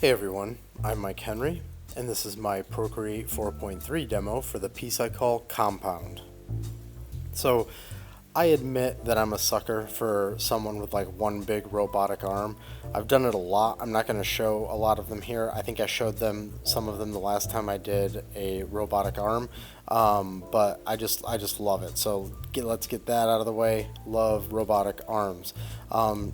Hey everyone, I'm Mike Henry, and this is my Procreate 4.3 demo for the piece I call Compound. So, I admit that I'm a sucker for someone with like one big robotic arm. I've done it a lot. I'm not going to show a lot of them here. I think I showed some of them the last time I did a robotic arm, but I just love it. So let's get that out of the way. Love robotic arms.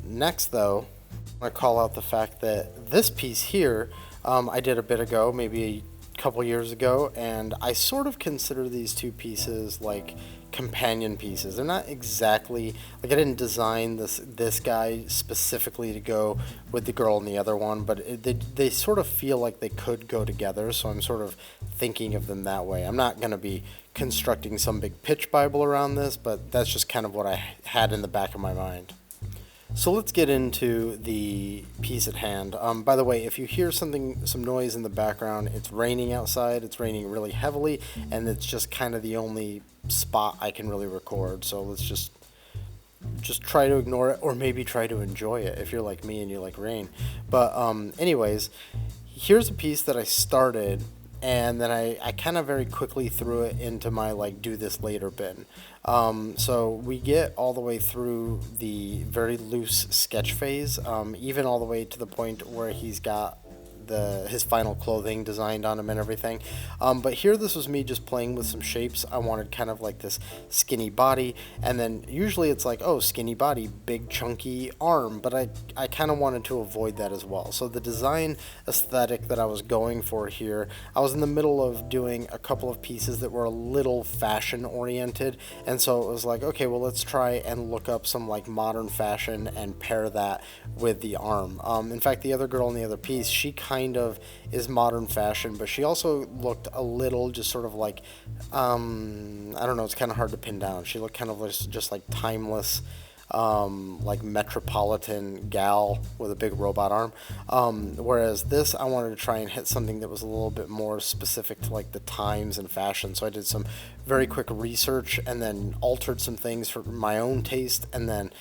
Next though, I want to call out the fact that this piece here I did a bit ago, maybe a couple years ago, and I sort of consider these two pieces like companion pieces. They're not exactly like I didn't design this guy specifically to go with the girl in the other one, but they sort of feel like they could go together, so I'm sort of thinking of them that way. I'm not going to be constructing some big pitch Bible around this, but that's just kind of what I had in the back of my mind. So let's get into the piece at hand. By the way, if you hear some noise in the background, it's raining outside. It's raining really heavily, and it's just kind of the only spot I can really record. So let's just try to ignore it, or maybe try to enjoy it if you're like me and you like rain. But anyways, here's a piece that I started, and then I kind of very quickly threw it into my like do this later bin. So we get all the way through the very loose sketch phase, even all the way to the point where he's got his final clothing designed on him and everything. But here this was me just playing with some shapes. I wanted kind of like this skinny body, and then usually it's like, oh, skinny body, big chunky arm, but I kind of wanted to avoid that as well. So the design aesthetic that I was going for here, I was in the middle of doing a couple of pieces that were a little fashion oriented, and so it was like, okay, well, let's try and look up some like modern fashion and pair that with the arm. In fact, the other girl in the other piece, she kind of is modern fashion, but she also looked a little just sort of like, I don't know, it's kind of hard to pin down. She looked kind of just like timeless, like metropolitan gal with a big robot arm. Whereas this, I wanted to try and hit something that was a little bit more specific to like the times and fashion. So I did some very quick research and then altered some things for my own taste, and then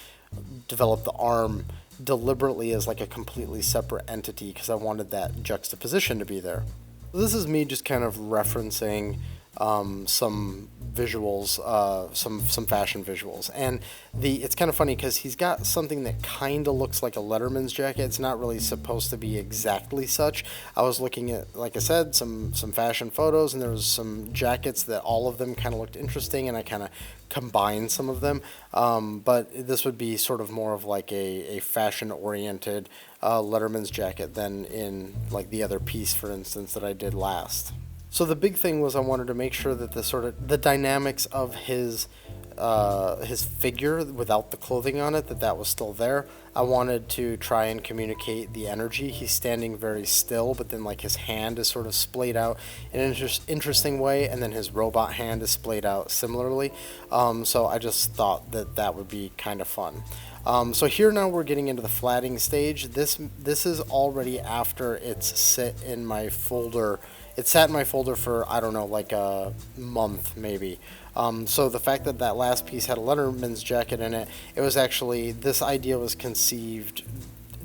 developed the arm deliberately as like a completely separate entity because I wanted that juxtaposition to be there. This is me just kind of referencing some visuals, some fashion visuals, and it's kind of funny because he's got something that kind of looks like a Letterman's jacket. It's not really supposed to be exactly such. I was looking at, like I said, some fashion photos, and there was some jackets that all of them kind of looked interesting, and I kind of combined some of them. But this would be sort of more of like a fashion oriented Letterman's jacket than in like the other piece, for instance, that I did last. So the big thing was I wanted to make sure that the dynamics of his figure without the clothing on it, that was still there. I wanted to try and communicate the energy. He's standing very still, but then like his hand is sort of splayed out in an interesting way, and then his robot hand is splayed out similarly. So I just thought that would be kind of fun. So here now we're getting into the flattening stage. This is already after it's sit in my folder. It sat in my folder for, I don't know, like a month maybe. So the fact that last piece had a Letterman's jacket in it, it was actually, this idea was conceived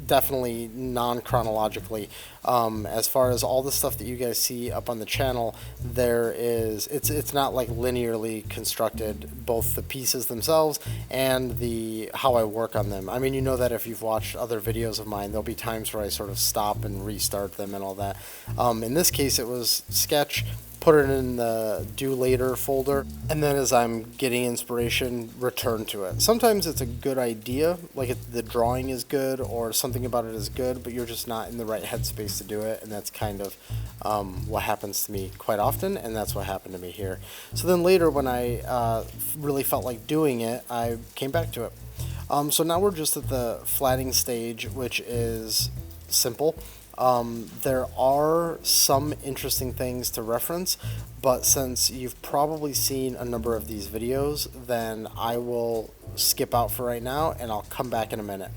definitely non-chronologically. As far as all the stuff that you guys see up on the channel, it's not like linearly constructed, both the pieces themselves and how I work on them. I mean, you know that if you've watched other videos of mine, there'll be times where I sort of stop and restart them and all that. In this case, it was sketch, put it in the do later folder, and then as I'm getting inspiration, return to it. Sometimes it's a good idea, like the drawing is good or something about it is good, but you're just not in the right headspace to do it, and that's kind of what happens to me quite often, and that's what happened to me here. So then later when I really felt like doing it, I came back to it. So now we're just at the flattening stage, which is simple. There are some interesting things to reference, but since you've probably seen a number of these videos, then I will skip out for right now, and I'll come back in a minute.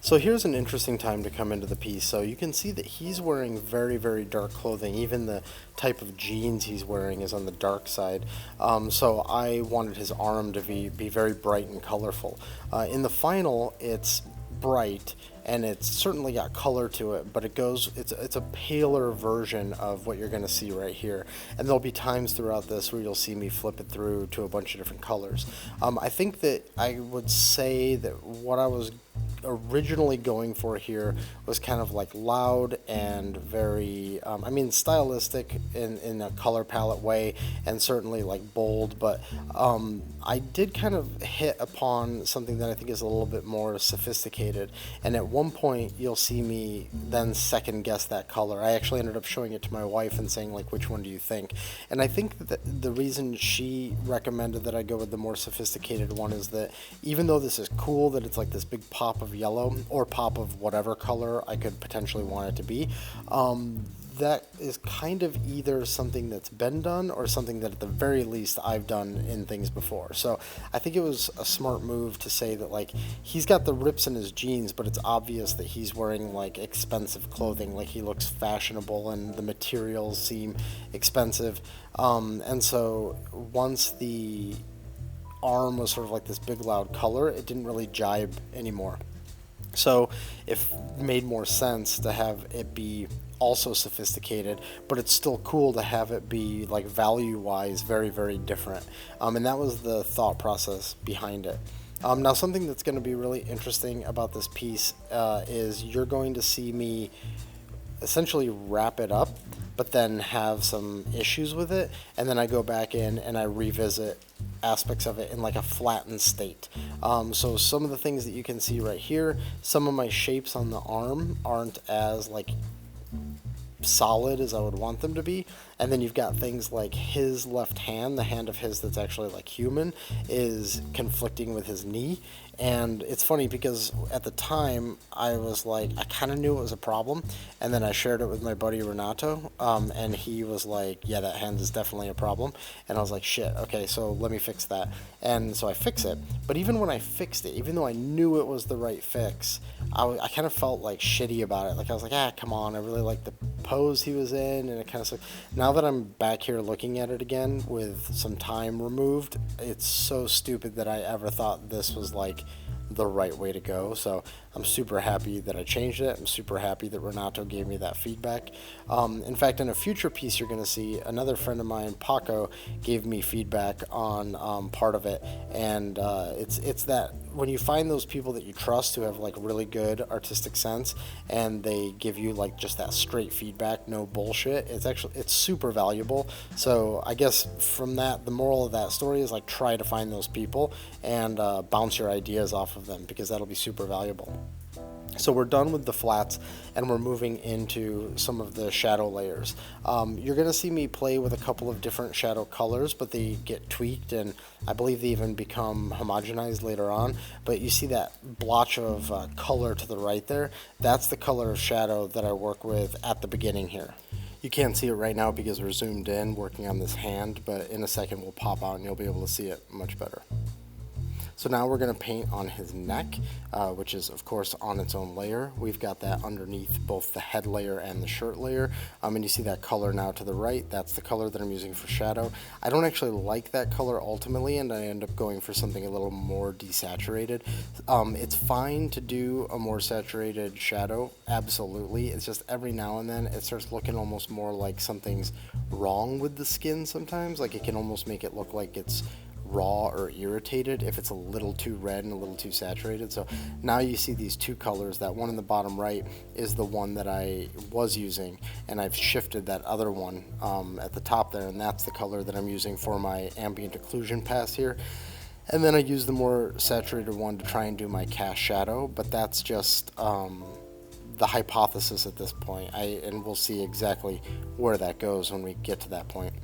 So here's an interesting time to come into the piece. So you can see that he's wearing very, very dark clothing. Even the type of jeans he's wearing is on the dark side. So I wanted his arm to be very bright and colorful. In the final, it's bright, and it's certainly got color to it, but it's a paler version of what you're going to see right here. And there'll be times throughout this where you'll see me flip it through to a bunch of different colors. I think that I would say that what I was originally going for here was kind of like loud and very stylistic in a color palette way, and certainly like bold, but I did kind of hit upon something that I think is a little bit more sophisticated, and at one point you'll see me then second guess that color. I actually ended up showing it to my wife and saying, like, which one do you think? And I think that the reason she recommended that I go with the more sophisticated one is that even though this is cool that it's like this big pop of yellow or pop of whatever color I could potentially want it to be, that is kind of either something that's been done or something that at the very least I've done in things before. So I think it was a smart move to say that, like, he's got the rips in his jeans, but it's obvious that he's wearing like expensive clothing, like he looks fashionable and the materials seem expensive. And so once the arm was sort of like this big loud color, it didn't really jibe anymore. So it made more sense to have it be also sophisticated, but it's still cool to have it be, like, value-wise very, very different. And that was the thought process behind it. Now, something that's going to be really interesting about this piece is you're going to see me essentially wrap it up, but then have some issues with it, and then I go back in and I revisit aspects of it in like a flattened state. So some of the things that you can see right here, some of my shapes on the arm aren't as like solid as I would want them to be, and then you've got things like his left hand, the hand of his that's actually like human, is conflicting with his knee. And it's funny because at the time I was like, I kind of knew it was a problem, and then I shared it with my buddy Renato, and he was like, yeah, that hand is definitely a problem. And I was like, shit, okay, so let me fix that. And so I fix it, but even when I fixed it, even though I knew it was the right fix, I kind of felt like shitty about it. Like I was like, come on, I really like the pose he was in, and it kind of sucked. Now that I'm back here looking at it again with some time removed, it's so stupid that I ever thought this was like the right way to go. So I'm super happy that I changed it. I'm super happy that Renato gave me that feedback. In fact, in a future piece you're going to see, another friend of mine, Paco, gave me feedback on part of it, and it's that when you find those people that you trust who have like really good artistic sense, and they give you like just that straight feedback, no bullshit, it's super valuable. So I guess from that, the moral of that story is like, try to find those people and bounce your ideas off of them, because that'll be super valuable. So we're done with the flats, and we're moving into some of the shadow layers. You're going to see me play with a couple of different shadow colors, but they get tweaked, and I believe they even become homogenized later on. But you see that blotch of color to the right there? That's the color of shadow that I work with at the beginning here. You can't see it right now because we're zoomed in working on this hand, but in a second we'll pop out and you'll be able to see it much better. So now we're going to paint on his neck, which is of course on its own layer. We've got that underneath both the head layer and the shirt layer. And you see that color now to the right. That's the color that I'm using for shadow. I don't actually like that color ultimately, and I end up going for something a little more desaturated. It's fine to do a more saturated shadow, absolutely. It's just every now and then it starts looking almost more like something's wrong with the skin sometimes. Like it can almost make it look like it's raw or irritated if it's a little too red and a little too saturated. So now you see these two colors. That one in the bottom right is the one that I was using, and I've shifted that other one at the top there, and that's the color that I'm using for my Ambient Occlusion pass here. And then I use the more saturated one to try and do my cast shadow, but that's just the hypothesis at this point. And we'll see exactly where that goes when we get to that point.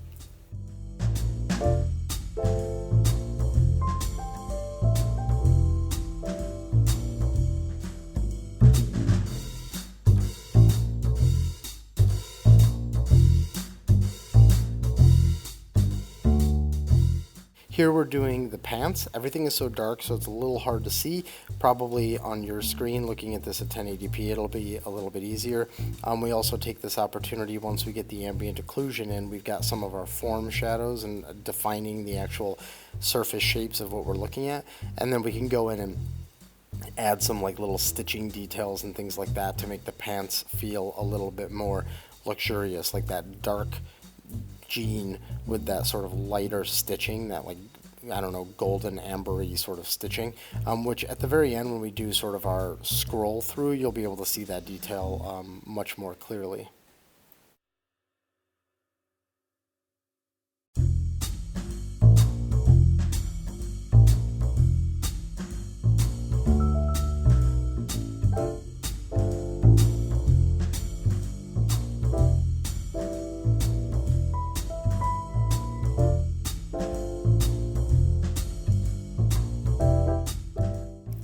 Here we're doing the pants. Everything is so dark, so it's a little hard to see. Probably on your screen, looking at this at 1080p, it'll be a little bit easier. We also take this opportunity, once we get the ambient occlusion in, we've got some of our form shadows and defining the actual surface shapes of what we're looking at, and then we can go in and add some like little stitching details and things like that to make the pants feel a little bit more luxurious, like that dark jean with that sort of lighter stitching, that like, I don't know, golden ambery sort of stitching, which at the very end when we do sort of our scroll through, you'll be able to see that detail much more clearly.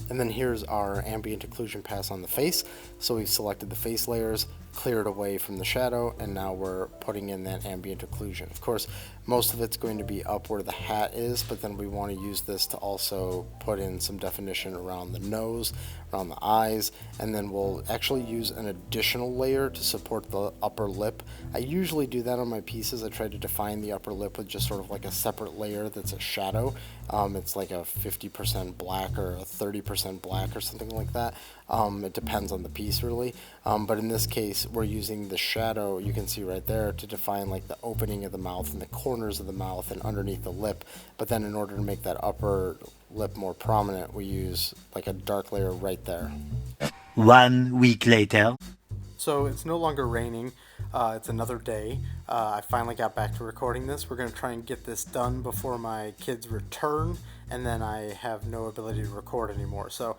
And then here's our ambient occlusion pass on the face. So we've selected the face layers, cleared away from the shadow, and now we're putting in that ambient occlusion. Of course, most of it's going to be up where the hat is, but then we want to use this to also put in some definition around the nose, around the eyes, and then we'll actually use an additional layer to support the upper lip. I usually do that on my pieces. I try to define the upper lip with just sort of like a separate layer that's a shadow. It's like a 50% black or a 30% black or something like that. It depends on the piece really, but in this case we're using the shadow, you can see right there, to define like the opening of the mouth and the corners of the mouth and underneath the lip. But then in order to make that upper lip more prominent, we use like a dark layer right there. 1 week later. So it's no longer raining. It's another day. I finally got back to recording this. We're going to try and get this done before my kids return, and then I have no ability to record anymore. So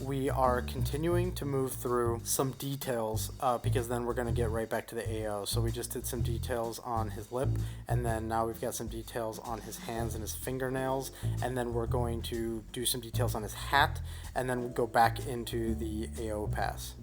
we are continuing to move through some details because then we're going to get right back to the AO. So we just did some details on his lip, and then now we've got some details on his hands and his fingernails, and then we're going to do some details on his hat, and then we'll go back into the AO pass.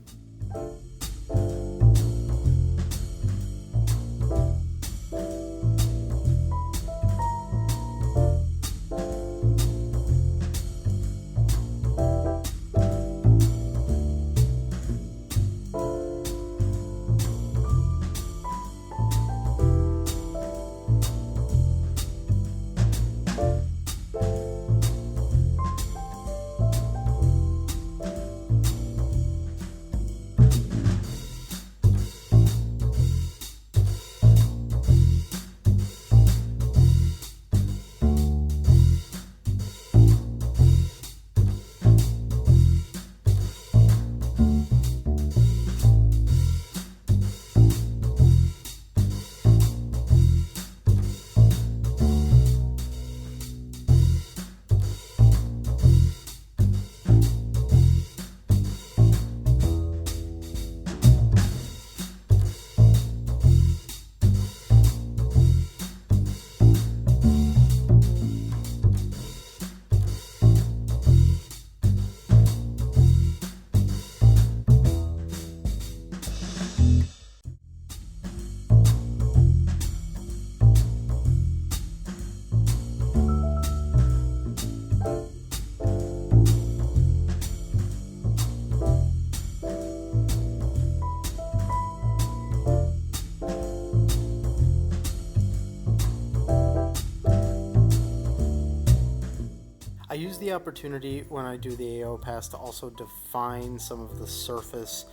I use the opportunity when I do the AO pass to also define some of the surface.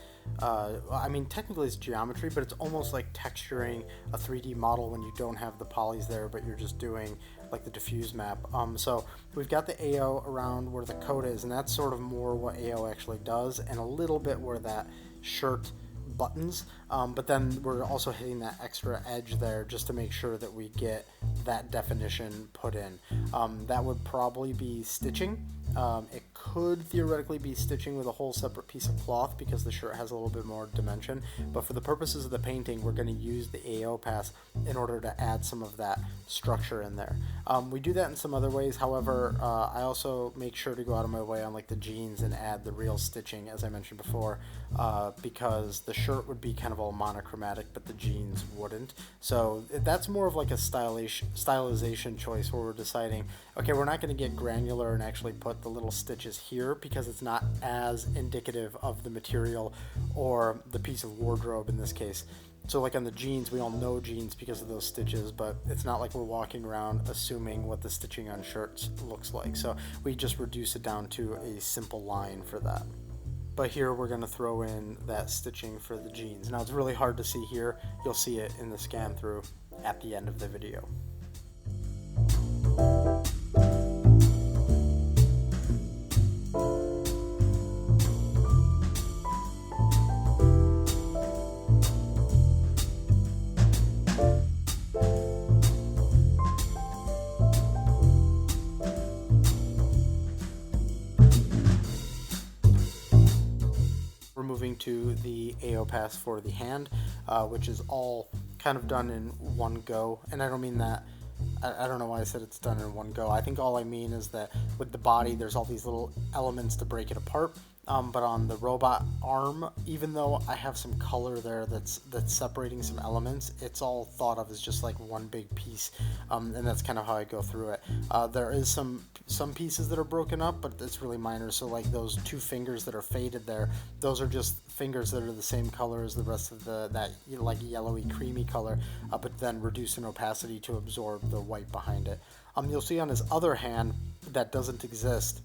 I mean, technically it's geometry, but it's almost like texturing a 3D model when you don't have the polys there, but you're just doing like the diffuse map. So we've got the AO around where the coat is, and that's sort of more what AO actually does, and a little bit where that shirt buttons, but then we're also hitting that extra edge there just to make sure that we get that definition put in. That would probably be stitching, It could theoretically be stitching with a whole separate piece of cloth because the shirt has a little bit more dimension, but for the purposes of the painting, we're going to use the AO pass in order to add some of that structure in there. We do that in some other ways. However, I also make sure to go out of my way on like the jeans and add the real stitching, as I mentioned before, because the shirt would be kind of all monochromatic, but the jeans wouldn't. So that's more of like a stylization choice where we're deciding, okay, we're not going to get granular and actually put the little stitches here because it's not as indicative of the material or the piece of wardrobe in this case. So like on the jeans, we all know jeans because of those stitches, but it's not like we're walking around assuming what the stitching on shirts looks like. So we just reduce it down to a simple line for that. But here we're going to throw in that stitching for the jeans. Now it's really hard to see here. You'll see it in the scan through at the end of the video. We're moving to the AO pass for the hand, which is all kind of done in one go. And I don't mean that, I don't know why I said it's done in one go. I think all I mean is that with the body, there's all these little elements to break it apart. But on the robot arm, even though I have some color there that's separating some elements, it's all thought of as just like one big piece, and that's kind of how I go through it. There is some pieces that are broken up, but it's really minor. So like those two fingers that are faded there, those are just fingers that are the same color as the rest of that like yellowy creamy color, but then reduce in opacity to absorb the white behind it. You'll see on his other hand that doesn't exist.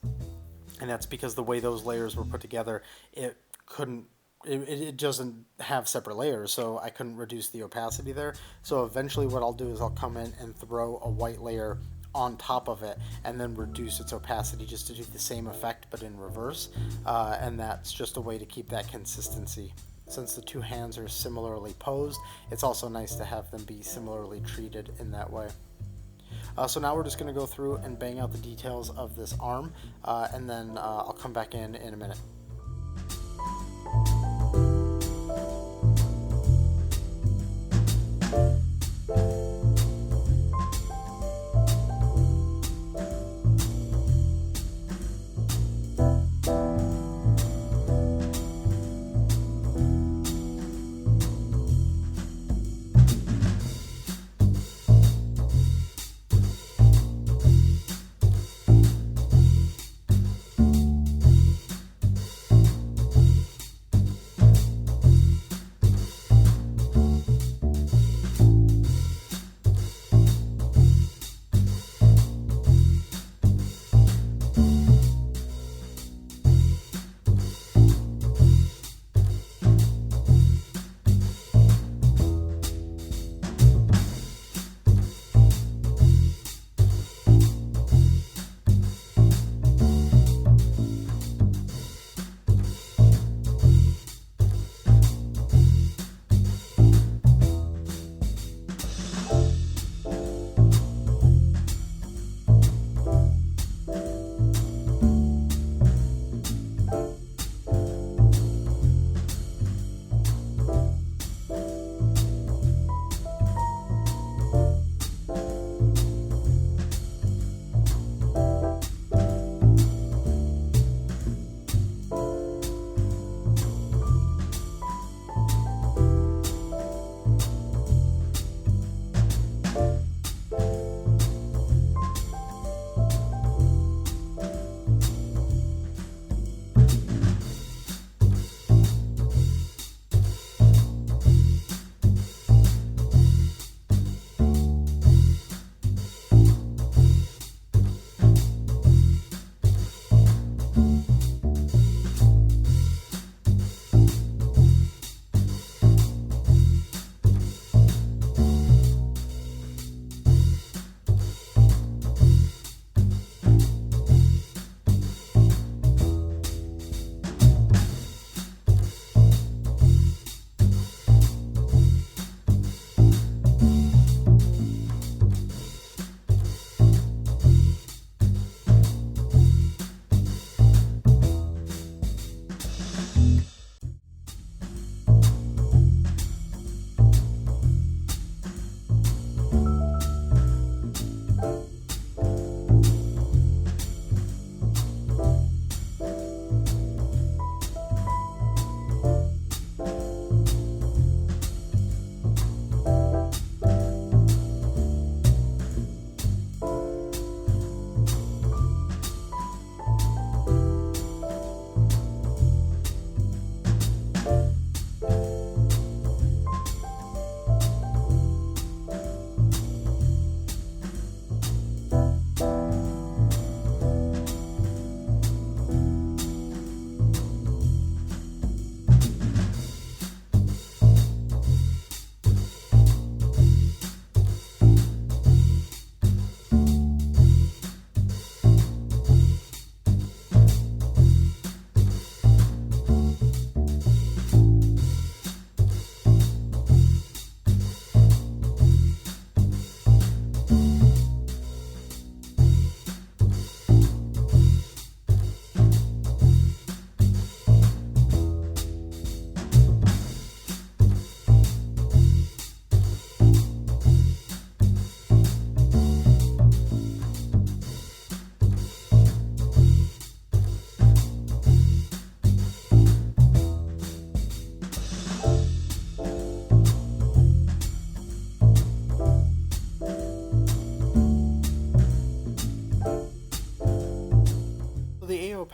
And that's because the way those layers were put together, it doesn't have separate layers, so I couldn't reduce the opacity there. So eventually what I'll do is I'll come in and throw a white layer on top of it and then reduce its opacity just to do the same effect but in reverse. And that's just a way to keep that consistency. Since the two hands are similarly posed, it's also nice to have them be similarly treated in that way. So now we're just going to go through and bang out the details of this arm, and then I'll come back in a minute.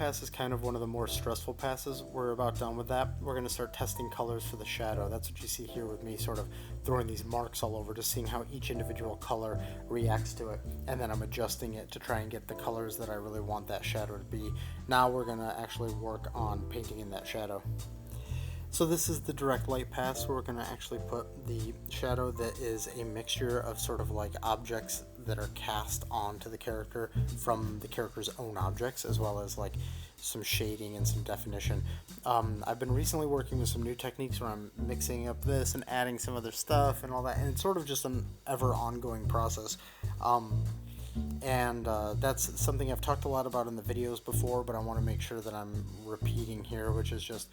pass is kind of one of the more stressful passes. We're about done with that. We're going to start testing colors for the shadow. That's what you see here with me sort of throwing these marks all over, just seeing how each individual color reacts to it. And then I'm adjusting it to try and get the colors that I really want that shadow to be. Now we're going to actually work on painting in that shadow. So this is the direct light pass where we're going to actually put the shadow that is a mixture of sort of like objects that are cast onto the character from the character's own objects, as well as like some shading and some definition. I've been recently working with some new techniques where I'm mixing up this and adding some other stuff and all that, and it's sort of just an ever ongoing process. That's something I've talked a lot about in the videos before, but I want to make sure that I'm repeating here, which is just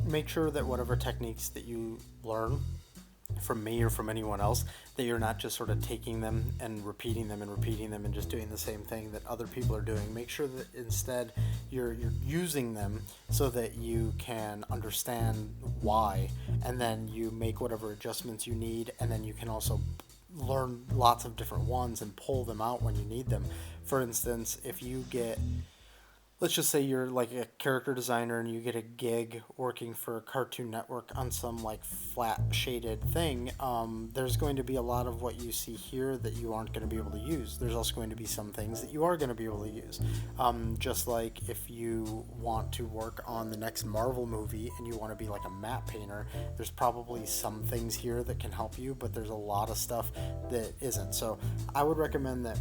make sure that whatever techniques that you learn from me or from anyone else, that you're not just sort of taking them and repeating them and just doing the same thing that other people are doing. Make sure that instead you're using them so that you can understand why, and then you make whatever adjustments you need, and then you can also learn lots of different ones and pull them out when you need them. For instance, if you get, let's just say you're like a character designer and you get a gig working for Cartoon Network on some like flat shaded thing, there's going to be a lot of what you see here that you aren't going to be able to use. There's also going to be some things that you are going to be able to use. Just like if you want to work on the next Marvel movie and you want to be like a matte painter, there's probably some things here that can help you, but there's a lot of stuff that isn't. So I would recommend that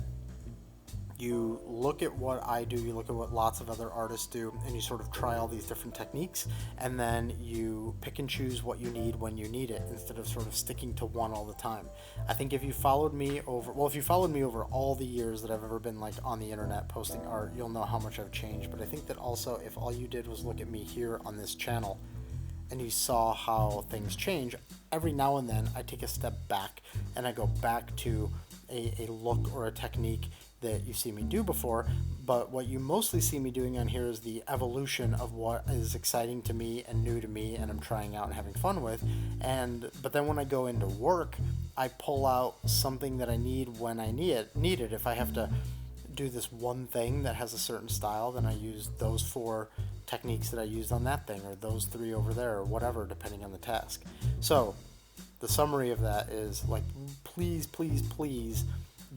you look at what I do, you look at what lots of other artists do, and you sort of try all these different techniques, and then you pick and choose what you need when you need it, instead of sort of sticking to one all the time. I think if you followed me over all the years that I've ever been like on the internet posting art, you'll know how much I've changed. But I think that also if all you did was look at me here on this channel and you saw how things change, every now and then I take a step back and I go back to a look or a technique that you see me do before, but what you mostly see me doing on here is the evolution of what is exciting to me and new to me and I'm trying out and having fun with. But then when I go into work, I pull out something that I need when I need it. If I have to do this one thing that has a certain style, then I use those 4 techniques that I used on that thing, or those 3 over there, or whatever, depending on the task. So the summary of that is like, please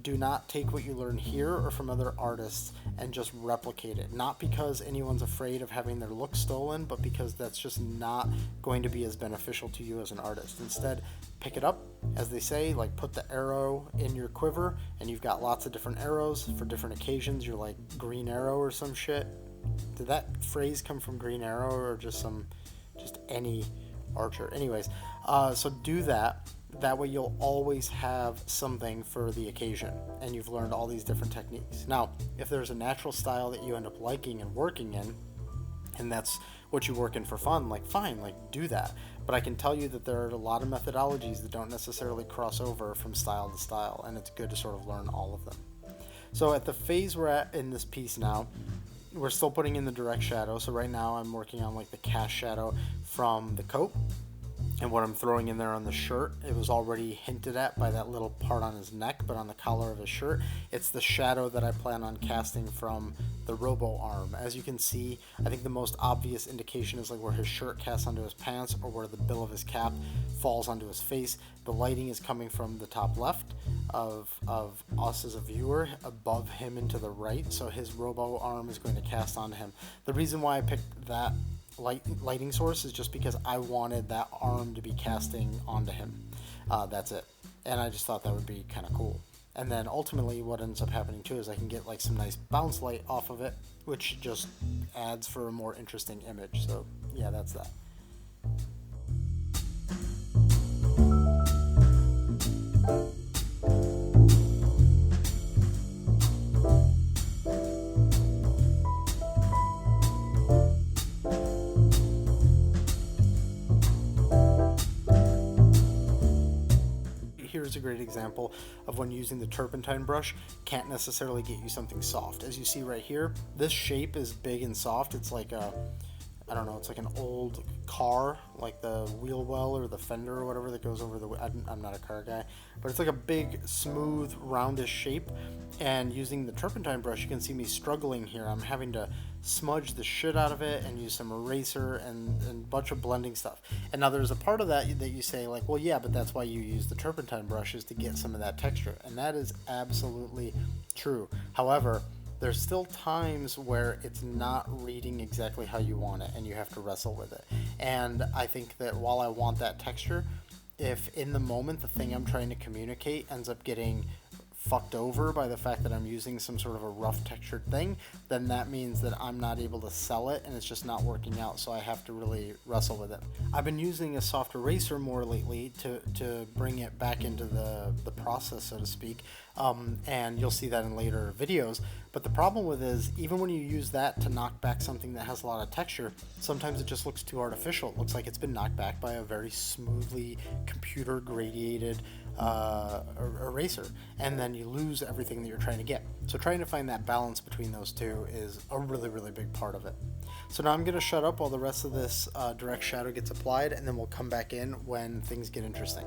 do not take what you learn here or from other artists and just replicate it. Not because anyone's afraid of having their look stolen, but because that's just not going to be as beneficial to you as an artist. Instead, pick it up, as they say, like put the arrow in your quiver, and you've got lots of different arrows for different occasions. You're like Green Arrow or some shit. Did that phrase come from Green Arrow or just any archer? Anyways, so do that. That way you'll always have something for the occasion, and you've learned all these different techniques. Now, if there's a natural style that you end up liking and working in, and that's what you work in for fun, like fine, like do that. But I can tell you that there are a lot of methodologies that don't necessarily cross over from style to style, and it's good to sort of learn all of them. So at the phase we're at in this piece now, we're still putting in the direct shadow. So right now I'm working on like the cast shadow from the coat. And what I'm throwing in there on the shirt, it was already hinted at by that little part on his neck, but on the collar of his shirt, it's the shadow that I plan on casting from the robo arm. As you can see, I think the most obvious indication is like where his shirt casts onto his pants, or where the bill of his cap falls onto his face. The lighting is coming from the top left of us as a viewer, above him and to the right, so his robo arm is going to cast onto him. The reason why I picked that lighting source is just because I wanted that arm to be casting onto him. That's it. And I just thought that would be kind of cool. And then ultimately what ends up happening too is I can get like some nice bounce light off of it, which just adds for a more interesting image. So yeah, that's that. Here's a great example of when using the Turpentine brush can't necessarily get you something soft. As you see right here, this shape is big and soft. It's like a I don't know, it's like an old car, like the wheel well or the fender or whatever that goes over the, I'm not a car guy, but it's like a big, smooth, roundish shape. And using the turpentine brush, you can see me struggling here. I'm having to smudge the shit out of it and use some eraser and a bunch of blending stuff. And now there's a part of that you say like, well, yeah, but that's why you use the turpentine brush, is to get some of that texture. And that is absolutely true. However, there's still times where it's not reading exactly how you want it and you have to wrestle with it. And I think that while I want that texture, if in the moment the thing I'm trying to communicate ends up getting fucked over by the fact that I'm using some sort of a rough textured thing, then that means that I'm not able to sell it and it's just not working out, so I have to really wrestle with it. I've been using a soft eraser more lately to bring it back into the process, so to speak, and you'll see that in later videos. But the problem with it is, even when you use that to knock back something that has a lot of texture, sometimes it just looks too artificial. It looks like it's been knocked back by a very smoothly computer gradiated eraser, and then you lose everything that you're trying to get. So trying to find that balance between those two is a really, really big part of it. So now I'm going to shut up while the rest of this direct shadow gets applied, and then we'll come back in when things get interesting.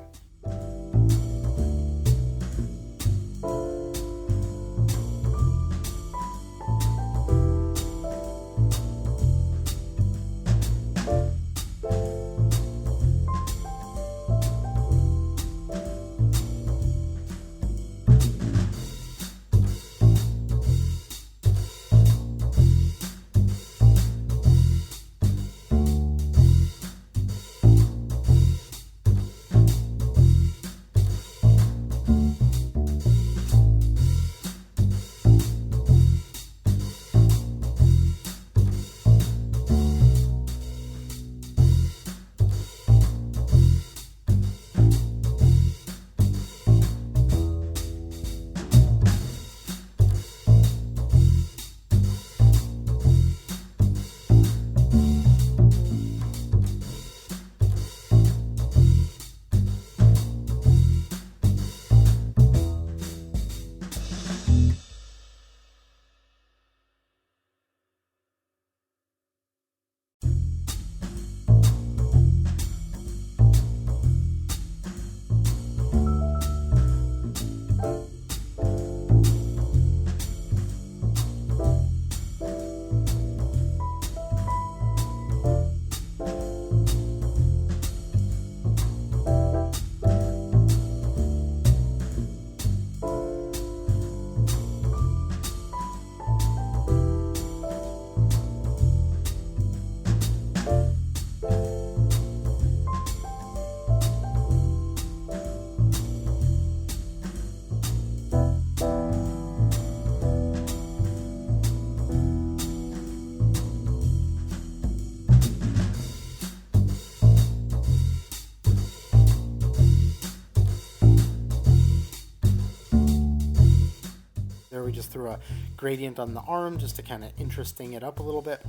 We just threw a gradient on the arm just to kind of interesting it up a little bit.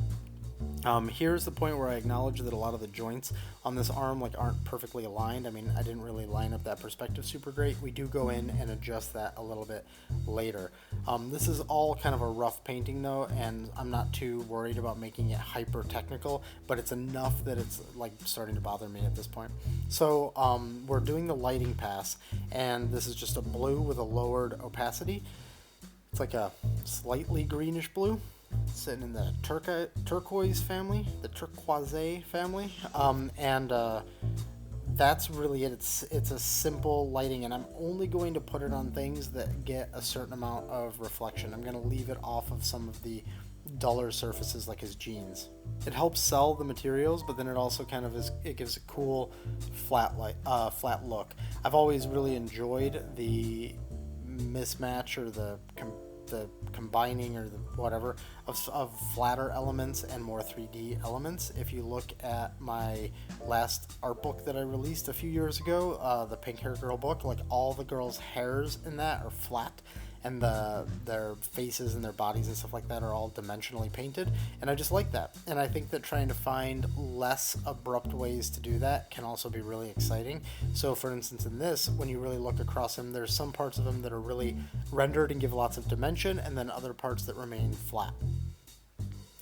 Here's the point where I acknowledge that a lot of the joints on this arm aren't perfectly aligned. I mean, I didn't really line up that perspective super great. We do go in and adjust that a little bit later. This is all kind of a rough painting though, and I'm not too worried about making it hyper technical, but it's enough that it's starting to bother me at this point. So we're doing the lighting pass, and this is just a blue with a lowered opacity. It's like a slightly greenish blue, sitting in the turquoise family, the turquoise family, and that's really it. It's a simple lighting, and I'm only going to put it on things that get a certain amount of reflection. I'm going to leave it off of some of the duller surfaces like his jeans. It helps sell the materials, but then it also kind of it gives a cool flat look. I've always really enjoyed the mismatch or the combining or the whatever of flatter elements and more 3D elements. If you look at my last art book that I released a few years ago, the Pink Hair Girl book, all the girls' hairs in that are flat, and their faces and their bodies and stuff like that are all dimensionally painted, and I just like that. And I think that trying to find less abrupt ways to do that can also be really exciting. So for instance, in this, when you really look across him, there's some parts of him that are really rendered and give lots of dimension, and then other parts that remain flat.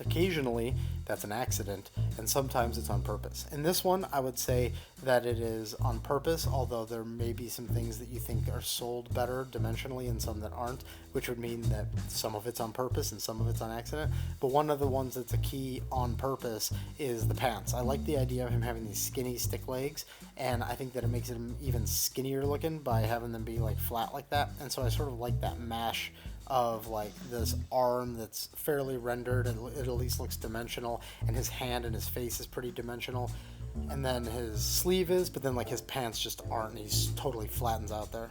occasionally that's an accident, and sometimes it's on purpose. In this one, I would say that it is on purpose, although there may be some things that you think are sold better dimensionally and some that aren't, which would mean that some of it's on purpose and some of it's on accident. But one of the ones that's a key on purpose is the pants. I like the idea of him having these skinny stick legs, and I think that it makes him even skinnier looking by having them be like flat like that. And so I sort of like that mash of like this arm that's fairly rendered and it at least looks dimensional, and his hand and his face is pretty dimensional, and then his sleeve is, but then like his pants just aren't. He's totally flattens out there.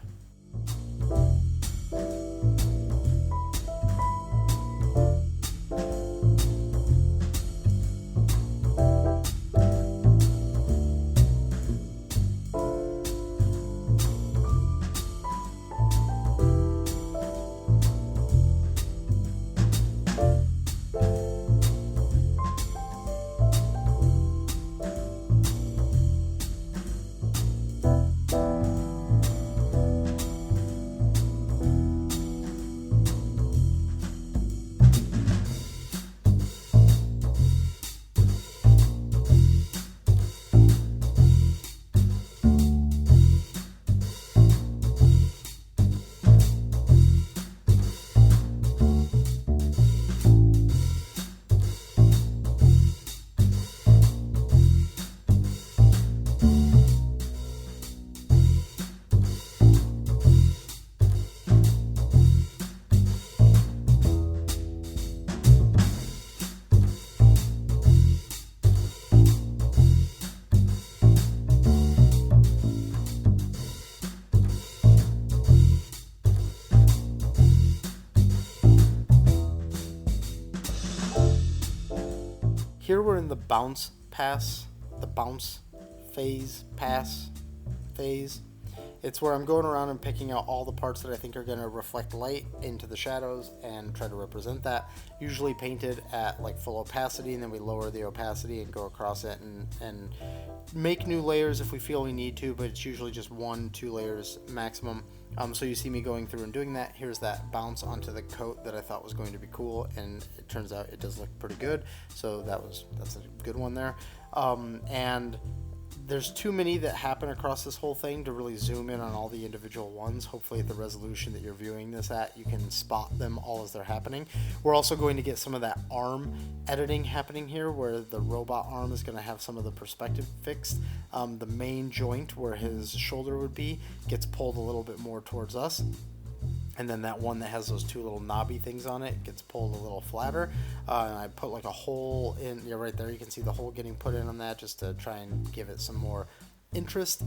Here we're in the bounce phase. It's where I'm going around and picking out all the parts that I think are going to reflect light into the shadows and try to represent that. Usually painted at like full opacity, and then we lower the opacity and go across it and make new layers if we feel we need to, but it's usually just 1-2 layers maximum. So you see me going through and doing that. Here's that bounce onto the coat that I thought was going to be cool, and it turns out it does look pretty good. So that's a good one there. And there's too many that happen across this whole thing to really zoom in on all the individual ones. Hopefully at the resolution that you're viewing this at, you can spot them all as they're happening. We're also going to get some of that arm editing happening here, where the robot arm is going to have some of the perspective fixed. The main joint where his shoulder would be gets pulled a little bit more towards us. And then that one that has those two little knobby things on it gets pulled a little flatter. And I put like a hole in, right there, you can see the hole getting put in on that just to try and give it some more interest.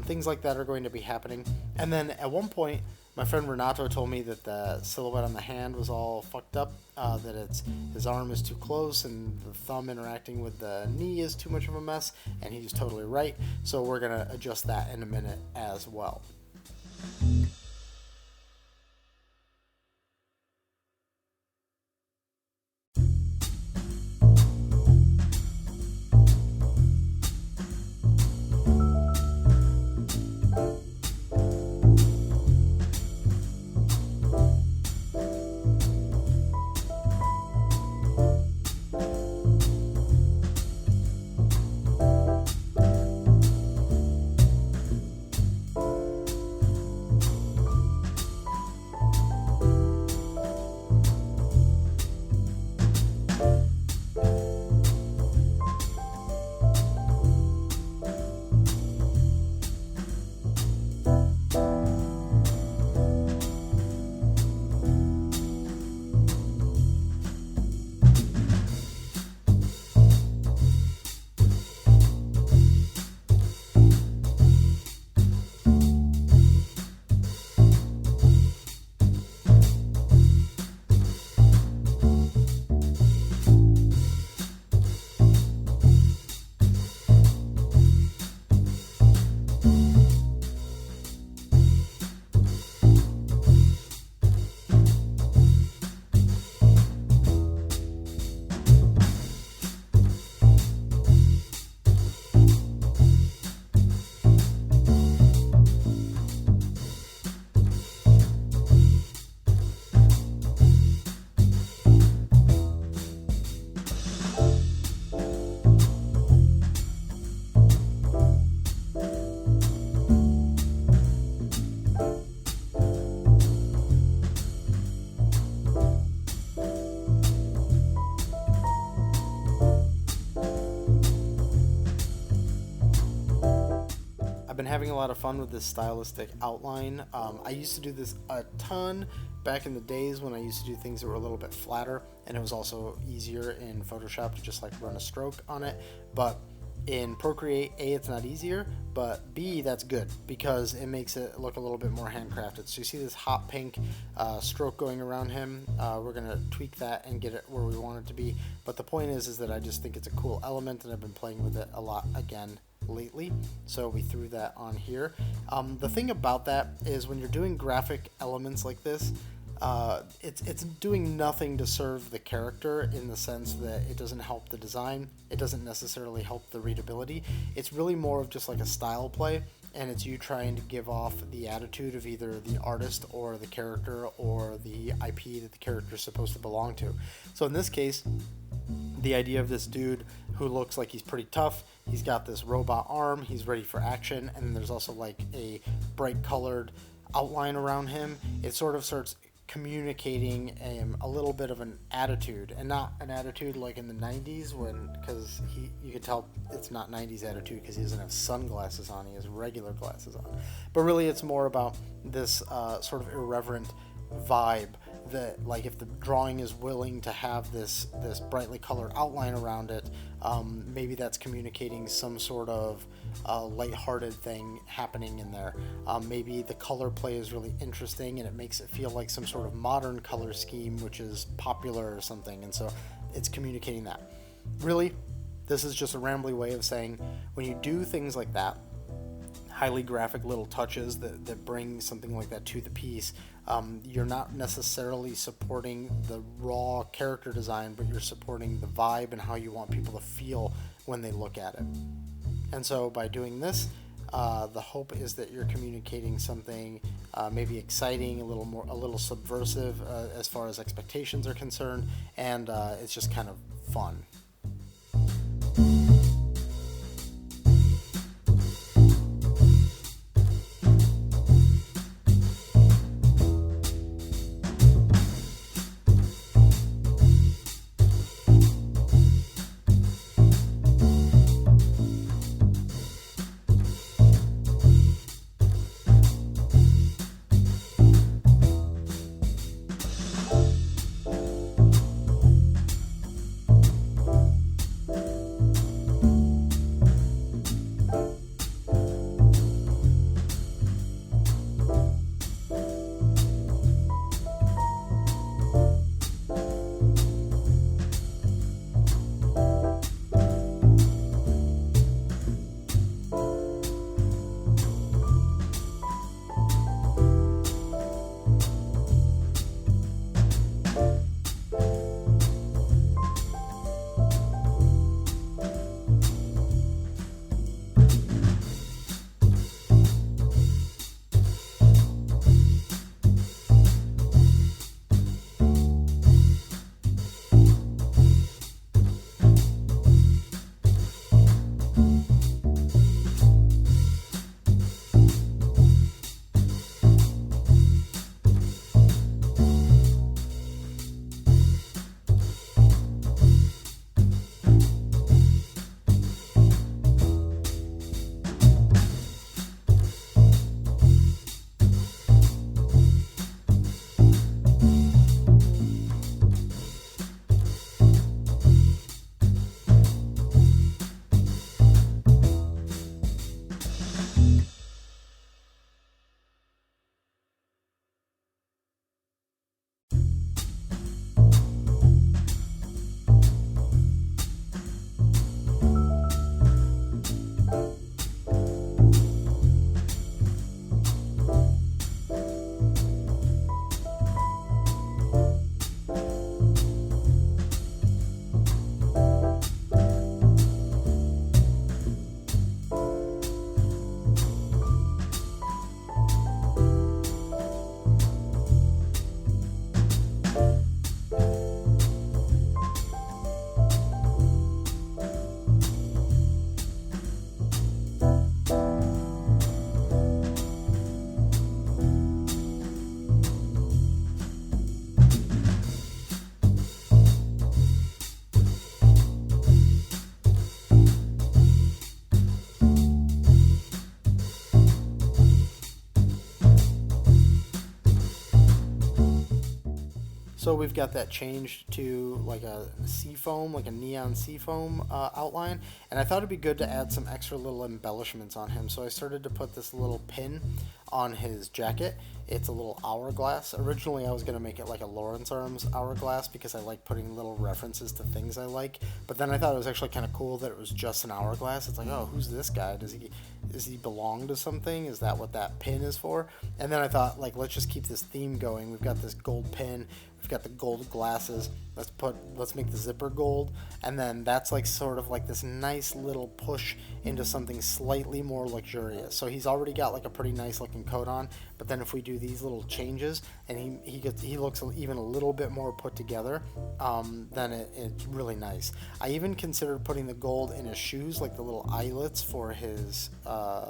Things like that are going to be happening. And then at one point, my friend Renato told me that the silhouette on the hand was all fucked up, that his arm is too close and the thumb interacting with the knee is too much of a mess, and he's totally right. So we're going to adjust that in a minute as well. I've been having a lot of fun with this stylistic outline. I used to do this a ton back in the days when I used to do things that were a little bit flatter, and it was also easier in Photoshop to just like run a stroke on it. But in Procreate, A, it's not easier, but B, that's good because it makes it look a little bit more handcrafted. So you see this hot pink stroke going around him. We're going to tweak that and get it where we want it to be. But the point is that I just think it's a cool element, and I've been playing with it a lot again lately, so we threw that on here. The thing about that is when you're doing graphic elements like this, it's doing nothing to serve the character in the sense that it doesn't help the design, it doesn't necessarily help the readability. It's really more of just like a style play, and it's you trying to give off the attitude of either the artist or the character or the IP that the character is supposed to belong to. So in this case, the idea of this dude who looks like he's pretty tough, he's got this robot arm, he's ready for action, and then there's also like a bright colored outline around him. It sort of starts communicating a little bit of an attitude, and not an attitude like in the 90s because you could tell it's not 90s attitude because he doesn't have sunglasses on, he has regular glasses on. But really it's more about this sort of irreverent vibe that, like, if the drawing is willing to have this brightly colored outline around it, maybe that's communicating some sort of lighthearted thing happening in there. Maybe the color play is really interesting and it makes it feel like some sort of modern color scheme which is popular or something, and so it's communicating that. Really, this is just a rambly way of saying when you do things like that, highly graphic little touches that bring something like that to the piece, you're not necessarily supporting the raw character design, but you're supporting the vibe and how you want people to feel when they look at it. And so by doing this, the hope is that you're communicating something maybe exciting, a little subversive as far as expectations are concerned, and it's just kind of fun. So we've got that changed to like a seafoam, like a neon seafoam outline, and I thought it'd be good to add some extra little embellishments on him. So I started to put this little pin on his jacket. It's a little hourglass. Originally I was going to make it like a Lawrence Arms hourglass because I like putting little references to things I like, but then I thought it was actually kind of cool that it was just an hourglass. It's like, oh, who's this guy? Does he belong to something? Is that what that pin is for? And then I thought, like, let's just keep this theme going. We've got this gold pin, we've got the gold glasses, let's make the zipper gold, and then that's like sort of like this nice little push into something slightly more luxurious. So he's already got like a pretty nice looking coat on, but then if we do these little changes and he looks even a little bit more put together, then it's really nice. I even considered putting the gold in his shoes, like the little eyelets for his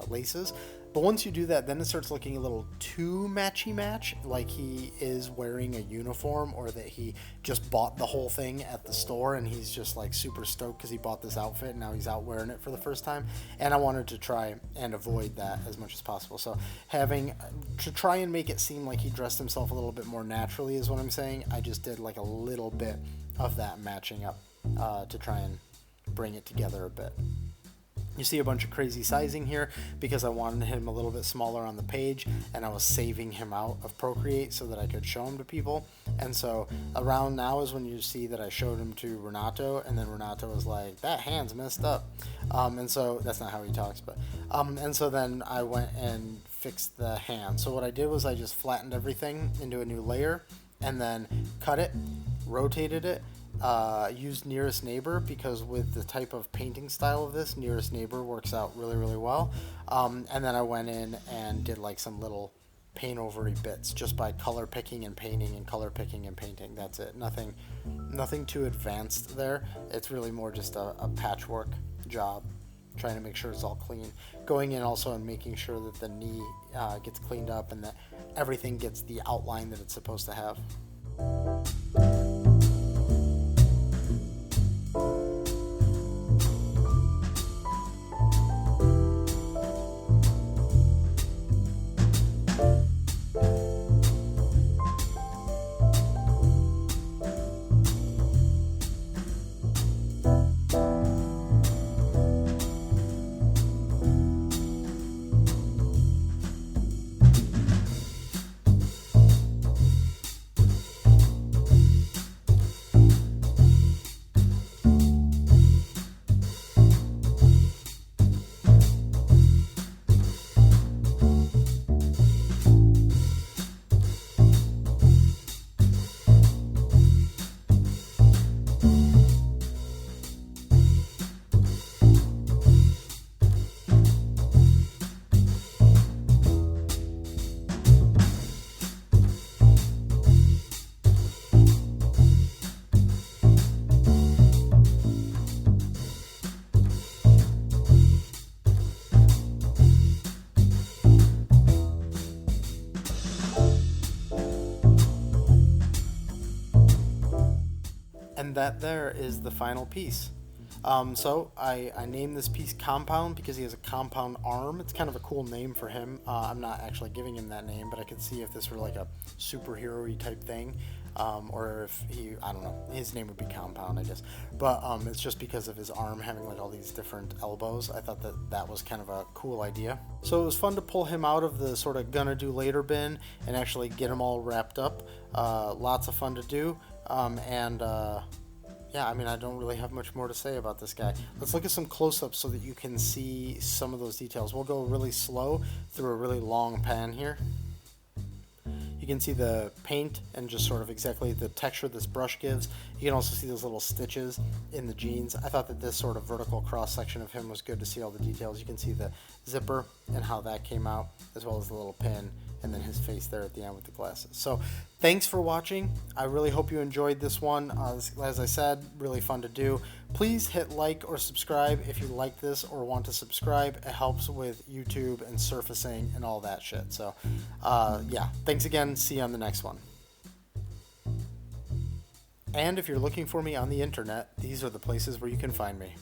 laces. But once you do that, then it starts looking a little too matchy-match, like he is wearing a uniform, or that he just bought the whole thing at the store and he's just like super stoked because he bought this outfit and now he's out wearing it for the first time. And I wanted to try and avoid that as much as possible. So having to try and make it seem like he dressed himself a little bit more naturally is what I'm saying. I just did like a little bit of that matching up to try and bring it together a bit. You see a bunch of crazy sizing here because I wanted him a little bit smaller on the page, and I was saving him out of Procreate so that I could show him to people. And so around now is when you see that I showed him to Renato, and then Renato was like, that hand's messed up. And so that's not how he talks, but and so then I went and fixed the hand. So what I did was I just flattened everything into a new layer and then cut it, rotated it, used nearest neighbor because with the type of painting style of this, nearest neighbor works out really, really well. And then I went in and did like some little paint overy bits just by color picking and painting and color picking and painting. That's it. Nothing too advanced there. It's really more just a patchwork job, trying to make sure it's all clean. Going in also and making sure that the knee gets cleaned up and that everything gets the outline that it's supposed to have. And that there is the final piece. So I named this piece Compound because he has a compound arm. It's kind of a cool name for him. I'm not actually giving him that name, but I could see if this were like a superhero-y type thing, or if I don't know, his name would be Compound, I guess. But it's just because of his arm having like all these different elbows. I thought that was kind of a cool idea. So it was fun to pull him out of the sort of gonna do later bin and actually get him all wrapped up. Lots of fun to do. Yeah, I mean, I don't really have much more to say about this guy. Let's look at some close-ups so that you can see some of those details. We'll go really slow through a really long pan here. You can see the paint and just sort of exactly the texture this brush gives. You can also see those little stitches in the jeans. I thought that this sort of vertical cross-section of him was good to see all the details. You can see the zipper and how that came out, as well as the little pin, and then his face there at the end with the glasses. So thanks for watching. I really hope you enjoyed this one. As I said, really fun to do. Please hit like or subscribe if you like this or want to subscribe. It helps with YouTube and surfacing and all that shit. So yeah, thanks again. See you on the next one. And if you're looking for me on the internet, these are the places where you can find me.